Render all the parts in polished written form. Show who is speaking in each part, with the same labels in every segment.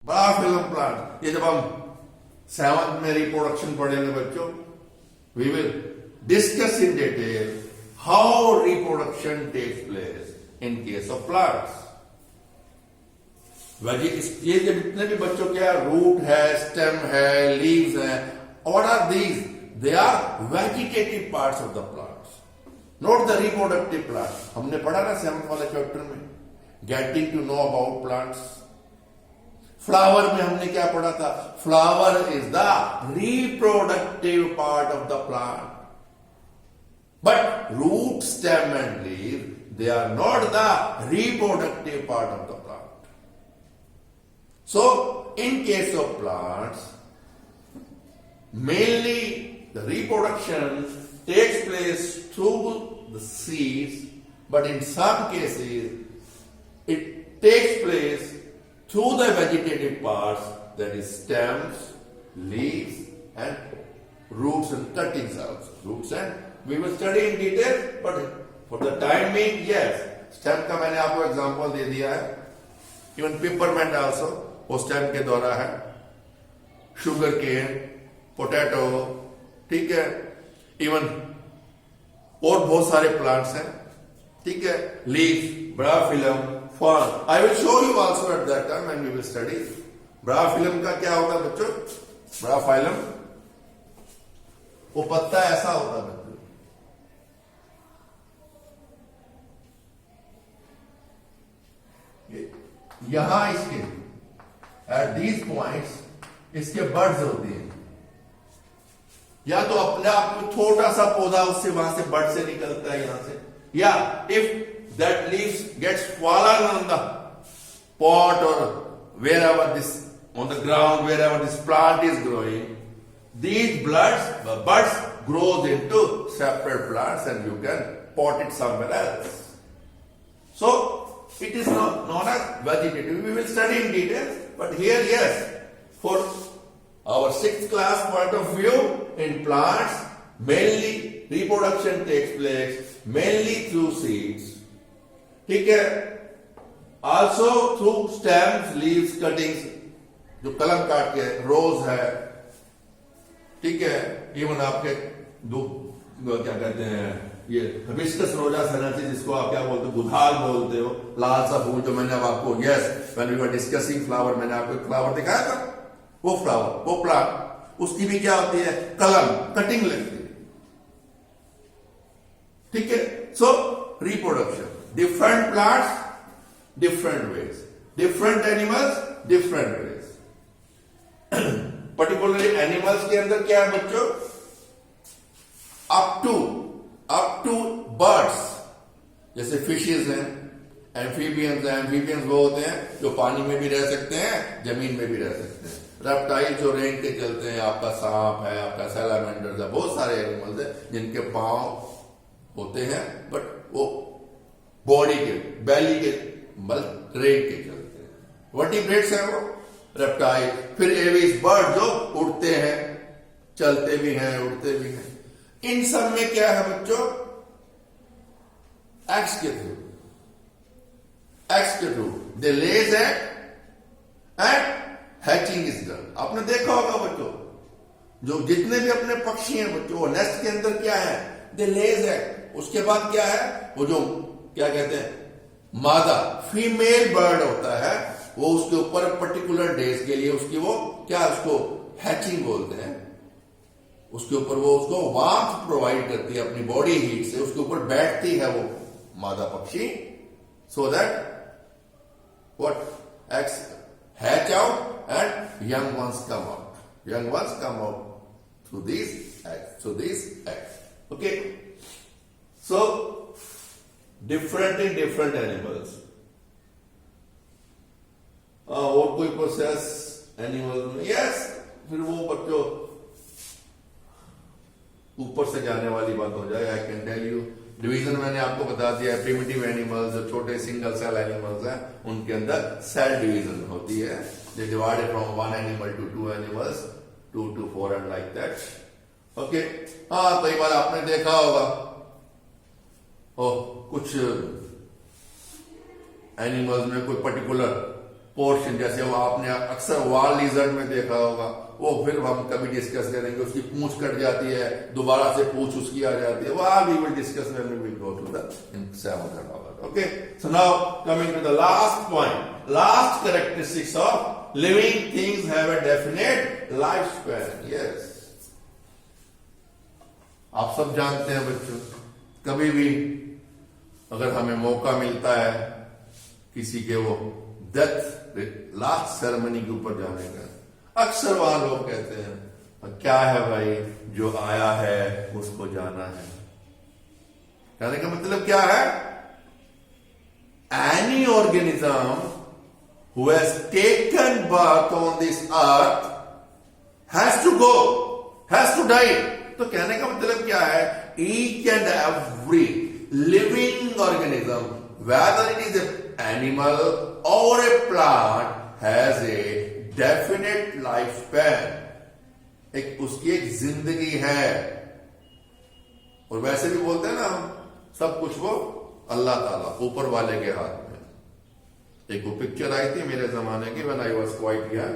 Speaker 1: बड़ा film plant. ये जब हम 7th में रिप्रोडक्शन पढ़ेंगे बच्चों, we will discuss in detail how reproduction takes place in case of plants. ये जितने भी बच्चों के रूट है, स्टेम है, लीव्स है, what are these? They are vegetative parts of the plants, not the reproductive plants. हमने पढ़ा ना 7th वाले चैप्टर में, getting to know about plants. Flower में हमने क्या पढ़ा था? Flower is the reproductive part of the plant, but root, stem and leave, they are not the reproductive part of the plant. So, in case of plants, mainly the reproduction takes place through the seeds, but in some cases, it takes place through the vegetative parts, that is stems, leaves, and roots and cuttings also. Roots and we will study in detail, but for the time being, yes, stem का मैंने आपको example दे दिया है। Even peppermint also वो stem के द्वारा है। Sugar cane, potato, ठीक है, इवन और बहुत सारे प्लांट्स हैं, ठीक है, leaf, bryophyllum, fern. I will show you also at that time when we will study. Bryophyllum का क्या होता है बच्चों? ब्राफाइलम, वो पत्ता ऐसा होता है बच्चों, यहां इसके एट दीज पॉइंट्स इसके बड्स होती हैं, या तो अपने आप में छोटा सा पौधा उससे वहां से बड से निकलता है यहां से, या if that leaves gets fallen on the pot और wherever this on the ground, wherever this plant is growing, these buds grows into separate plants and you can pot it somewhere else. So it is not known as vegetative. We will study in detail, but here, yes, for our 6th class point of view, in plants, mainly reproduction takes place mainly through seeds. ठीक है? Also through stems, leaves, cuttings, जो कलम काट के रोज है, ठीक है, even आपके क्या कहते हैं, ये हिबिस्कस रोजा सैनाची, जिसको आप क्या बोलते हो, गुधाल बोलते हो, लाल सा फूल, जो मैंने अब आपको, yes, when we were discussing flower, मैंने आपको एक फ्लावर दिखाया था, वो फ्लावर, वो प्लांट, उसकी भी क्या होती है? कलम, कटिंग लगती है, ठीक है। सो reproduction, different plants, different ways, different animals, different ways. Particularly animals के अंदर क्या है बच्चों? अप टू बर्ड्स, जैसे फिशेज हैं, एम्फीबियंस हैं। एम्फीबियंस वो होते हैं जो पानी में भी रह सकते हैं, जमीन में भी रह सकते हैं। रेप्टाइल जो रेंग के चलते हैं, आपका सांप है, आपका सैलामेंडर है, बहुत सारे एनिमल्स हैं जिनके पांव होते हैं, बट वो बॉडी के, बेली के बल रेंग के चलते हैं। वर्टिब्रेट्स हैं वो रेप्टाइल। फिर एविस, बर्ड जो उड़ते हैं, चलते भी हैं, उड़ते भी हैं। इन सब में क्या है बच्चों? एक्स के through they lays egg and hatching is done. आपने देखा होगा बच्चों, जो जितने भी अपने पक्षी हैं बच्चों, वो नेस्ट के अंदर क्या है? दे लेज एग। उसके बाद क्या है? वो जो क्या कहते हैं, मादा फीमेल बर्ड होता है, वो उसके ऊपर पर्टिकुलर डेज के लिए उसकी वो क्या, उसको हैचिंग बोलते हैं, उसके ऊपर वो उसको वार्मथ प्रोवाइड करती है अपनी बॉडी हीट से, उसके ऊपर बैठती है वो मादा पक्षी, so that what eggs hatch out and young ones come out. Young ones come out through this eggs. Okay, so different in different animals. और कोई प्रोसेस एनिमल्स में, यस, फिर वो बच्चों ऊपर से जाने वाली बात हो जाए। I can tell you, division मैंने आपको बता दिया है। प्रिमिटिव एनिमल्स, जो छोटे सिंगल सेल एनिमल्स हैं, उनके अंदर सेल डिवीजन होती है। They divided from 1 animal two 2 animals, 2 to 4 and like that. Okay, हाँ, कई बार आपने देखा होगा कुछ एनिमल्स में कोई पर्टिकुलर पोर्शन, जैसे वो आपने अक्सर वॉल लिजर्ड में देखा होगा, वो फिर हम कभी डिस्कस करेंगे, उसकी पूंछ कट जाती है, दोबारा से पूंछ उसकी आ जाती है, वहां भी will discuss when we go to the $700. Okay, so now coming to the last point, last characteristics of living things have a definite life span. Yes, आप सब जानते हैं बच्चों, कभी भी अगर हमें मौका मिलता है किसी के वो डेथ लास्ट सेरेमनी के ऊपर जाने का, अक्सर वहां लोग कहते हैं क्या है भाई, जो आया है उसको जाना है. कहने का मतलब क्या है? Any organism who has taken birth on this earth has to go, has to die. तो कहने का मतलब क्या है? Each and every living organism, whether it is an animal or a plant, has a definite lifespan. एक उसकी एक जिंदगी है. और वैसे भी बोलते हैं ना हम, सब कुछ वो अल्लाह ताला ऊपर वाले के हाथ में. एक वो पिक्चर आई थी मेरे जमाने की, when I was quite young,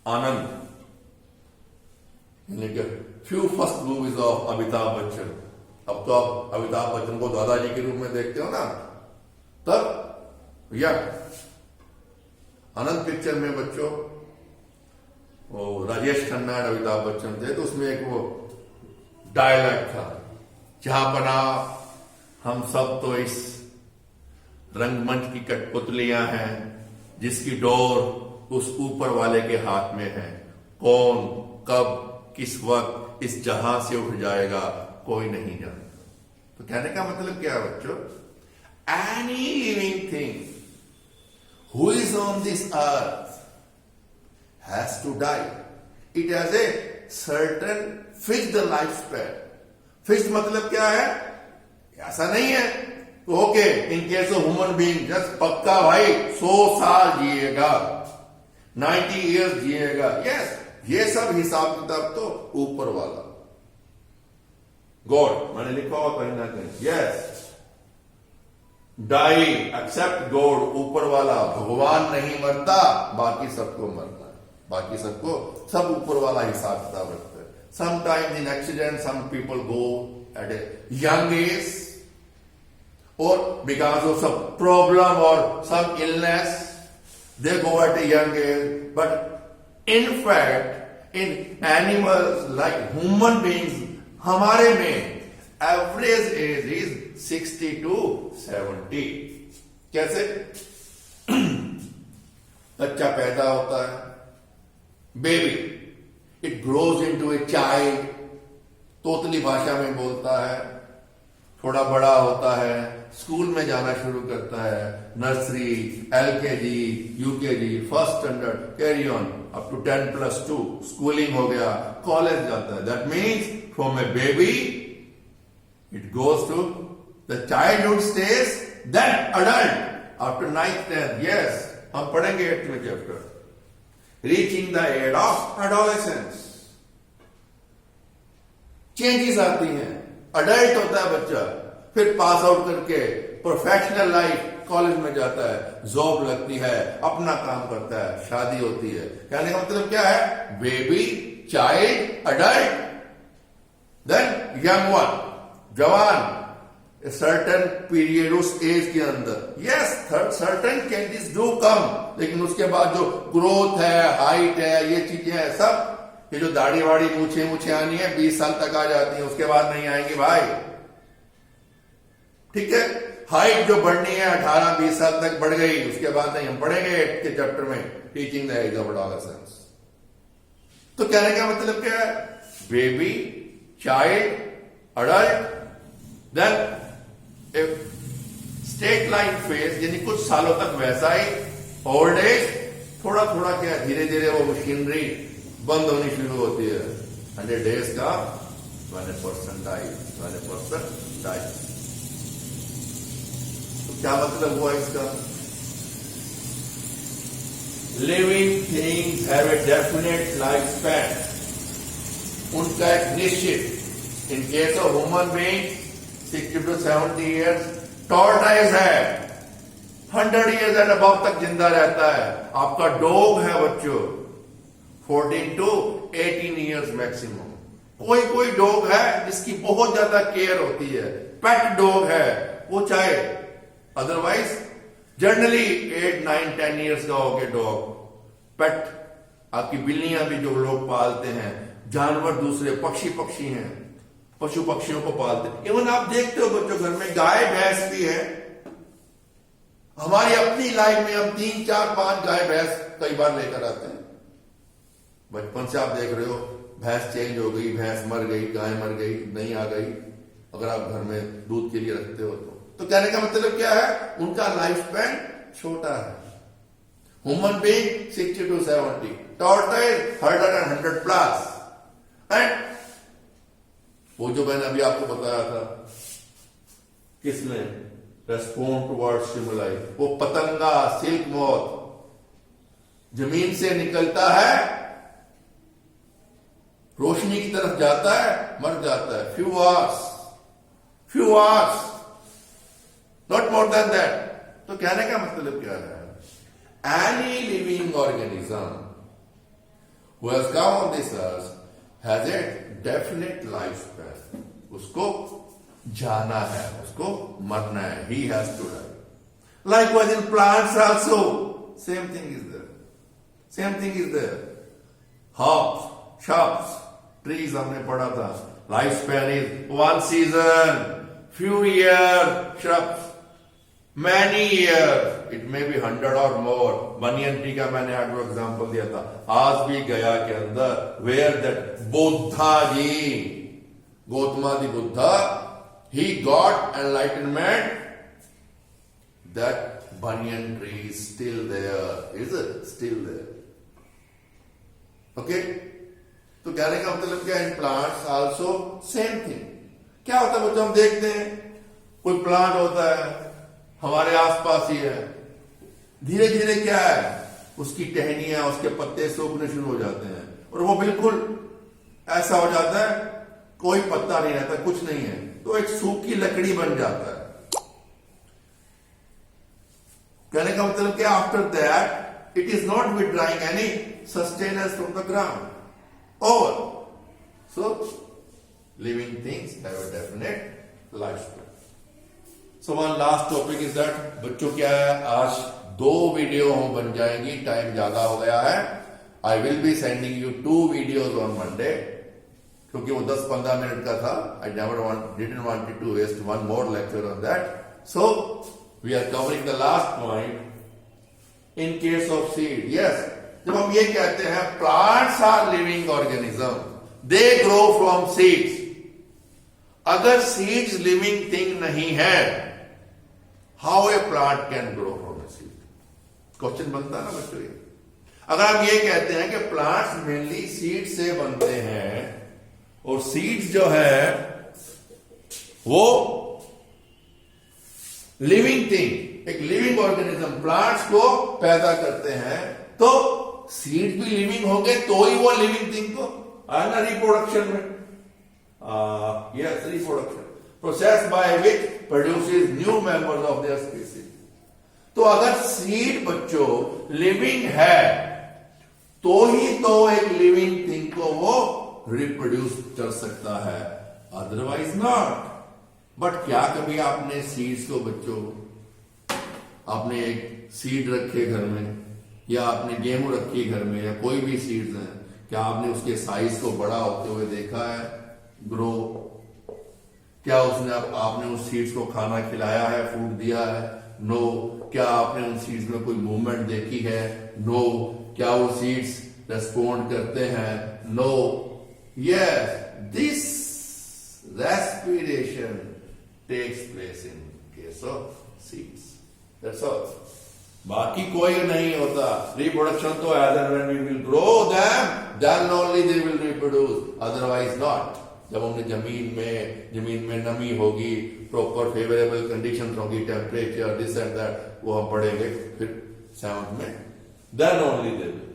Speaker 1: आनंद, यानी कि few first movies of Amitabh Bachchan. अब तो आप अमिताभ बच्चन को दादाजी के रूप में देखते हो ना, तब या आनंद पिक्चर में बच्चों वो राजेश खन्ना और अमिताभ बच्चन थे, तो उसमें एक वो डायलॉग था, जहां बना हम सब तो इस रंगमंच की कठपुतलियां हैं, जिसकी डोर उस ऊपर वाले के हाथ में है. कौन कब किस वक्त इस जहां से उठ जाएगा कोई नहीं जानता. तो कहने का मतलब क्या है बच्चों? Any living thing who is on this earth has to die. It has a certain fixed life span. Fixed मतलब क्या है? ऐसा नहीं है okay in case of human being just पक्का भाई 100 साल जिएगा, 90 ईयर्स जिएगा. यस, ये सब हिसाब किताब तो ऊपर वाला गॉड, मैंने लिखा हुआ कहीं ना कहीं. यस, डाई एक्सेप्ट गॉड, ऊपर वाला भगवान नहीं मरता, बाकी सबको मरना है, बाकी सबको सब ऊपर वाला हिसाब किताब रखता है. Sometimes in accident some people go at a young age or because of some problem or some illness they go at a young age. But in fact in animals like human beings, हमारे में average age is 60 to 70. कैसे? बच्चा पैदा होता है, baby, it grows into a child, तोतली भाषा में बोलता है, थोड़ा बड़ा होता है, स्कूल में जाना शुरू करता है, nursery, LKG, UKG, first standard, carry on up to 10+2, schooling हो गया, कॉलेज जाता है. That means from a baby it goes to the childhood stage, then adult after 9th 10th. Yes, हम पढ़ेंगे 8th में chapter, reaching the age of adolescence. Changes आती हैं, adult होता है बच्चा, फिर पास आउट करके प्रोफेशनल लाइफ, कॉलेज में जाता है, जॉब लगती है, अपना काम करता है, शादी होती है. कहने का मतलब क्या है? Baby, child, adult, then young one, जवान, सर्टेन पीरियड उस एज के अंदर. Yes, certain changes do come, लेकिन उसके बाद जो ग्रोथ है, हाइट है, ये चीजें हैं सब, ये जो दाढ़ी वाड़ी मूछे आनी है 20 साल तक आ जाती है, उसके बाद नहीं आएंगी भाई. ठीक है, हाइट जो बढ़नी है 18-20 साल तक बढ़ गई, उसके बाद नहीं. हम पढ़ेंगे 8th के चैप्टर में, teaching the age of adolescence. तो कहने का मतलब क्या है? Baby, child, adult, then state line phase, यानी कुछ सालों तक वैसा ही. ओल्ड एज, थोड़ा थोड़ा क्या, धीरे धीरे वो मशीनरी बंद होनी शुरू होती है. 100 days का 1% डाई. तो क्या मतलब हुआ इसका? Living things have a definite life span, उनका एक निश्चित. इन case of human being 60 to 70 years. Tortoise है 100 ईयर्स एंड अबव तक जिंदा रहता है। आपका डॉग है बच्चों 14 to 18 ईयर्स मैक्सिमम। कोई कोई डॉग है जिसकी बहुत ज्यादा केयर होती है, पेट डॉग है वो चाहे, अदरवाइज जनरली 8, 9, 10 ईयर्स का हो गया डॉग। पेट आपकी बिल्लियां भी जो लोग पालते हैं, जानवर दूसरे पक्षी हैं, पशु पक्षियों को पालते हैं। इवन आप देखते हो बच्चों घर में गाय भैंस भी है। हमारी अपनी लाइफ में हम 3, 4, 5 गाय भैंस कई बार लेकर आते हैं। बचपन से आप देख रहे हो भैंस चेंज हो गई, भैंस मर गई, गाय मर गई, नहीं आ गई, अगर आप घर में दूध के लिए रखते हो तो कहने का मतलब क्या है, उनका लाइफ स्पैन छोटा है। Human being 60 to 70, tortoise 100+ and वो जो मैंने अभी आपको बताया था किसने रेस्पॉन्ड टुवर्ड्स स्टिमुलाई, वो पतंगा सिल्क मॉथ जमीन से निकलता है, रोशनी की तरफ जाता है, मर जाता है। Few hours not more than that. तो कहने का मतलब क्या है, any living organism who has come on this earth has a definite life span. उसको जाना है, उसको मरना है, he has to die. Likewise in plants also same thing is there. Herbs, shrubs, trees हमने पढ़ा था, life span is 1 season, few years, shrubs many years, it may be 100 or more. Banyan tree का मैंने आपको example दिया था। आज भी गया के अंदर वेयर दैट बुद्धा जी, गौतमादि Buddha, he got enlightenment, that banyan tree is still there, is it still there? Okay, तो कहने का मतलब क्या, in plants also same thing. क्या होता है बच्चों, हम देखते हैं कोई प्लांट होता है हमारे आसपास ही है, धीरे धीरे क्या है उसकी टहनियां, उसके पत्ते सूखने शुरू हो जाते हैं और वो बिल्कुल ऐसा हो जाता है, कोई पत्ता नहीं रहता, कुछ नहीं है, तो एक सूखी लकड़ी बन जाता है। कहने का मतलब क्या, after that it is not withdrawing any sustenance from the ground over. So living things have a definite life span. So one last topic is that, बच्चों क्या है, आज 2 वीडियो हम बन जाएंगी, टाइम ज्यादा हो गया है। I will be sending you 2 videos on Monday, क्योंकि वो 10-15 मिनट का था। आई didn't want to waste one more lecture on that. So we are covering the last point in case of seed. Yes, जब हम ये कहते हैं plants are living organism, they grow from seeds. अगर seeds living thing नहीं है, how a plant can grow from a seed? Question बनता है ना बच्चों। अगर हम ये कहते हैं कि प्लांट्स मेनली सीड से बनते हैं और सीड्स जो है वो लिविंग थिंग, एक लिविंग ऑर्गेनिज्म प्लांट्स को पैदा करते हैं, तो सीड भी लिविंग होंगे तो ही वो लिविंग थिंग को आया ना रिप्रोडक्शन में। Yes, reproduction process by which produces new members of their species. तो अगर सीड बच्चों लिविंग है तो ही तो एक लिविंग थिंग को वो रिप्रोड्यूस कर सकता है, अदरवाइज नॉट। बट क्या कभी आपने सीड्स को बच्चों, आपने एक सीड रखे घर में या आपने गेहूं रखी घर में या कोई भी सीड्स हैं, क्या आपने उसके साइज को बड़ा होते हुए देखा है, ग्रो? क्या उसने आपने उस सीड्स को खाना खिलाया है, फूड दिया है? नो। क्या आपने उन सीड्स में कोई मूवमेंट देखी है? नो। क्या वो सीड्स रेस्पॉन्ड करते हैं? No. Yes, this respiration takes place in case of seeds. That's all. बाकी कोई नहीं होता। Reproduction तो as and when we will grow them, then only they will reproduce. Otherwise not. जब हमने जमीन में नमी होगी, प्रॉपर फेवरेबल कंडीशंस होगी, टेम्परेचर दिस एंड दैट, वो हम पढ़ेंगे फिर 7th में, then only they will.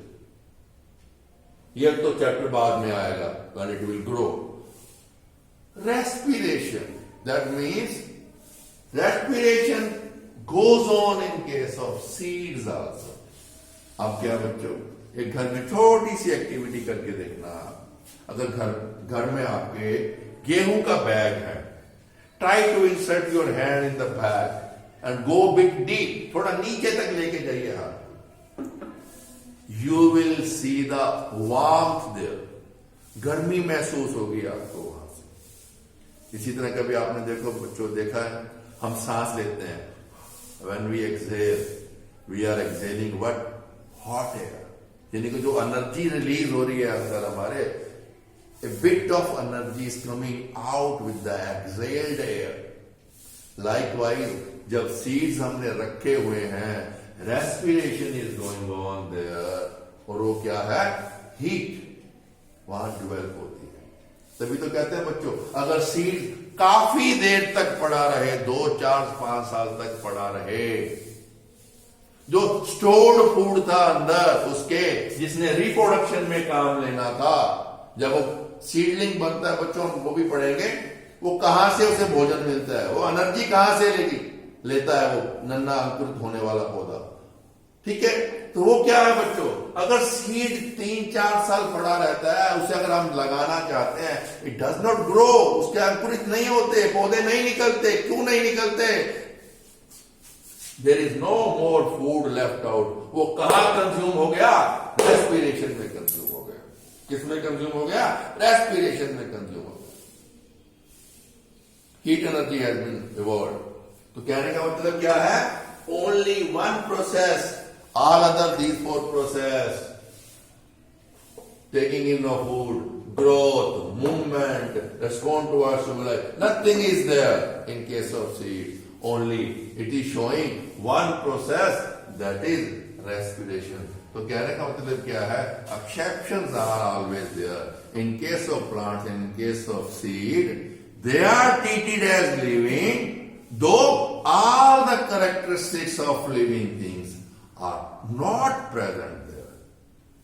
Speaker 1: ये तो चैप्टर बाद में आएगा, when it will grow. Respiration, that means respiration goes on in case of seeds also. अब क्या बच्चों, एक घर में छोटी सी एक्टिविटी करके देखना। अगर घर में आपके गेहूं का बैग है, try to insert your hand in the bag and go bit deep, थोड़ा नीचे तक लेके जाइए हाथ। You will see the warmth there, गर्मी महसूस होगी आपको वहां से। इसी तरह कभी आपने देखो बच्चों देखा है, हम सांस लेते हैं, when we exhale we are exhaling what? hot air, यानी कि जो एनर्जी रिलीज हो रही है अंदर हमारे, a bit of energy is coming out with the exhaled air. Likewise जब seeds हमने रखे हुए हैं, respiration is going on there, और वो क्या है? heat वहां डेवलप होती है। तभी तो कहते हैं बच्चों, अगर सीड काफी देर तक पड़ा रहे, 2, 4, 5 साल तक पड़ा रहे, जो स्टोर्ड फूड था अंदर उसके, जिसने रिप्रोडक्शन में काम लेना था, जब वो सीडलिंग बनता है बच्चों, हम वो भी पढ़ेंगे, वो कहां से उसे भोजन मिलता है, वो एनर्जी कहां से लेता है वो नन्हा अंकुरित होने वाला पौधा। ठीक है, तो वो क्या है बच्चों, अगर सीड 3-4 साल पड़ा रहता है, उसे अगर हम लगाना चाहते हैं, इट डज नॉट ग्रो, उसके अंकुरित नहीं होते, पौधे नहीं निकलते। क्यों नहीं निकलते? There is no more food left out. वो कहां कंज्यूम हो गया? रेस्पिरेशन में कंज्यूम हो गया। किसमें कंज्यूम हो गया? रेस्पिरेशन में कंज्यूम हो गया। Heat energy has been reward. तो कहने का मतलब क्या है? Only one process, all other these 4 process, taking in of food, growth, movement, respond to our stimuli, nothing is there in case of seed. Only it is showing one process, that is respiration. तो कहने का मतलब क्या है? Exceptions are always there. In case of plants, in case of seed, they are treated as living, though all the characteristics of living things are not present there.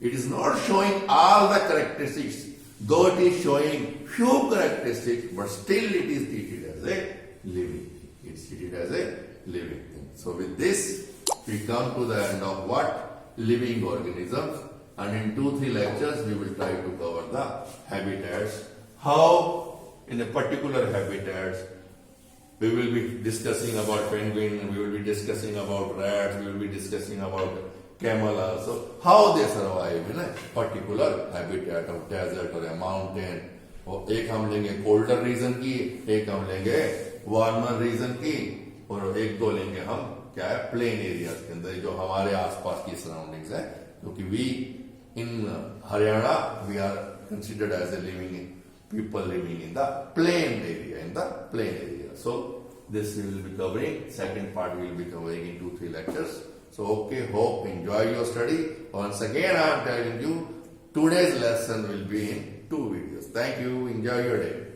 Speaker 1: It is not showing all the characteristics, though it is showing few characteristics, but still it is treated as a living thing. It is treated as a living thing. So with this, we come to the end of what? Living organisms. And in 2-3 lectures, we will try to cover the habitats. How in a particular habitats, we will be discussing about penguin, we will be discussing about rats, we will be discussing about camel also, how they survive in a particular habitat of desert or a mountain. और एक हम लेंगे colder reason की, एक हम लेंगे warmer reason की, और एक दो लेंगे हम क्या है प्लेन एरियाज के अंदर जो हमारे आसपास की सराउंडिंग्स है, क्योंकि we in Haryana we are considered as a living people living in the plain area, So this we will be covering, second part we will be covering in 2-3 lectures. So okay, hope enjoy your study. Once again I am telling you, today's lesson will be in 2 videos. Thank you, enjoy your day.